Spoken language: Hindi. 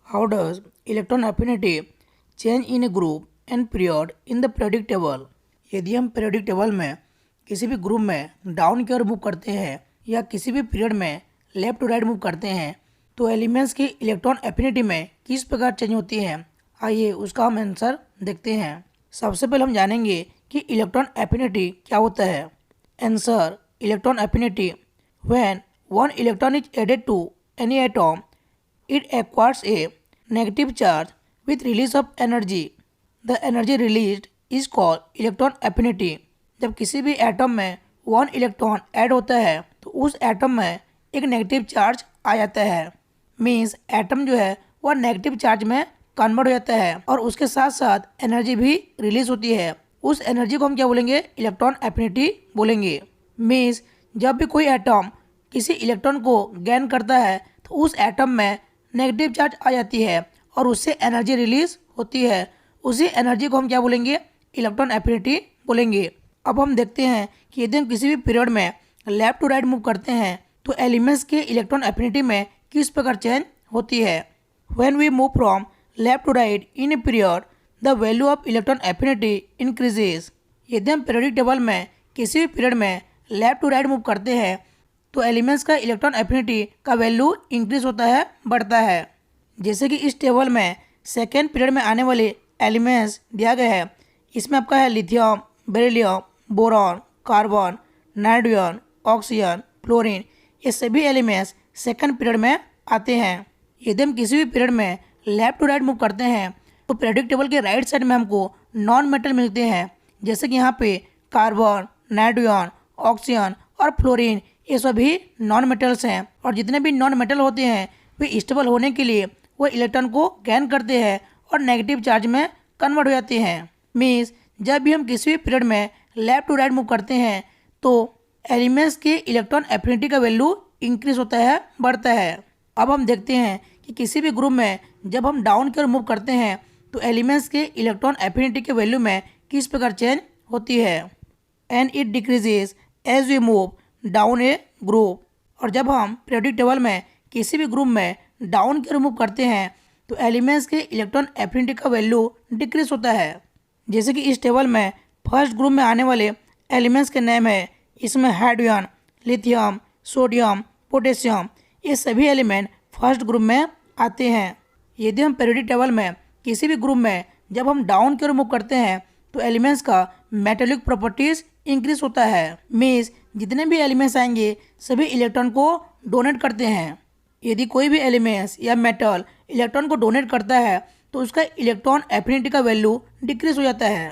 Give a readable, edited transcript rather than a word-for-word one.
How does electron affinity change in a group and period in the periodic table? यदि हम periodic table में किसी भी ग्रुप में डाउन की ओर मूव करते हैं या किसी भी पीरियड में लेफ्ट टू राइट मूव करते हैं तो एलिमेंट्स की इलेक्ट्रॉन एफिनिटी में किस प्रकार चेंज होती है। आइए उसका हम आंसर देखते हैं। सबसे पहले हम जानेंगे कि इलेक्ट्रॉन एफिनिटी क्या होता है। Answer electron affinity when one electron is added to any atom it acquires a negative charge with release of energy. The energy released is called electron affinity. जब किसी भी एटम में वन इलेक्ट्रॉन ऐड होता है तो उस एटम में एक नेगेटिव चार्ज आ जाता है। मीन्स एटम जो है वह नेगेटिव चार्ज में कन्वर्ट हो जाता है और उसके साथ साथ एनर्जी भी रिलीज होती है। उस एनर्जी को हम क्या बोलेंगे, इलेक्ट्रॉन एफिनिटी बोलेंगे। मीन्स जब भी कोई एटम किसी इलेक्ट्रॉन को गेन करता है तो उस एटम में नेगेटिव चार्ज आ जाती है और उससे एनर्जी रिलीज होती है। उसी एनर्जी को हम क्या बोलेंगे, इलेक्ट्रॉन एफिनिटी बोलेंगे। अब हम देखते हैं कि यदि हम किसी भी पीरियड में लेफ्ट टू राइट मूव करते हैं तो एलिमेंट्स के इलेक्ट्रॉन एफिनिटी में किस प्रकार चेंज होती है। When we move from left to right in a period the value of electron affinity increases. यदि हम पीरियोडिक टेबल में किसी भी पीरियड में लेफ्ट टू राइट मूव करते हैं तो एलिमेंट्स का इलेक्ट्रॉन एफिनिटी का वैल्यू इंक्रीज होता है, बढ़ता है। जैसे कि इस टेबल में सेकेंड पीरियड में आने वाले एलिमेंट्स दिया गया है। इसमें आपका है lithium, beryllium, boron, carbon, nitrogen, oxygen, fluorine. ये सभी एलिमेंट्स सेकेंड पीरियड में आते हैं। यदि हम किसी भी पीरियड में लेफ्ट टू राइट मूव करते हैं तो पीरियोडिक टेबल के राइट साइड में हमको नॉन मेटल मिलते हैं। जैसे कि यहाँ पे कार्बन, नाइट्रोजन, ऑक्सीजन और फ्लोरीन ये सभी नॉन मेटल्स हैं और जितने भी नॉन मेटल होते हैं वे स्टेबल होने के लिए वो इलेक्ट्रॉन को गेन करते हैं और नेगेटिव चार्ज में कन्वर्ट हो जाते हैं। मीन्स जब भी हम किसी भी पीरियड में लेफ्ट टू राइट मूव करते हैं तो एलिमेंट्स के इलेक्ट्रॉन एफिनिटी का वैल्यू इंक्रीज होता है, बढ़ता है। अब हम देखते हैं कि किसी भी ग्रुप में जब हम डाउन की ओर मूव करते हैं तो एलिमेंट्स के इलेक्ट्रॉन एफिनिटी के वैल्यू में किस प्रकार चेंज होती है। And it decreases as we move down a group. और जब हम पीरियोडिक टेबल में किसी भी ग्रुप में डाउन की ओर मूव करते हैं तो एलिमेंट्स के इलेक्ट्रॉन एफिनिटी का वैल्यू डिक्रीज होता है। जैसे कि इस टेबल में फर्स्ट ग्रुप में आने वाले एलिमेंट्स के नेम है। इसमें हाइड्रोजन, लिथियम, सोडियम, पोटेशियम ये सभी एलिमेंट फर्स्ट ग्रुप में आते हैं। यदि हम पीरियोडिक टेबल में किसी भी ग्रुप में जब हम डाउन की ओर मूव करते हैं तो एलिमेंट्स का मेटेलिक प्रॉपर्टीज इंक्रीज होता है। मीन्स जितने भी एलिमेंट्स आएंगे सभी इलेक्ट्रॉन को डोनेट करते हैं। यदि कोई भी एलिमेंट्स या मेटल इलेक्ट्रॉन को डोनेट करता है तो उसका इलेक्ट्रॉन एफिनिटी का वैल्यू डिक्रीज हो जाता है।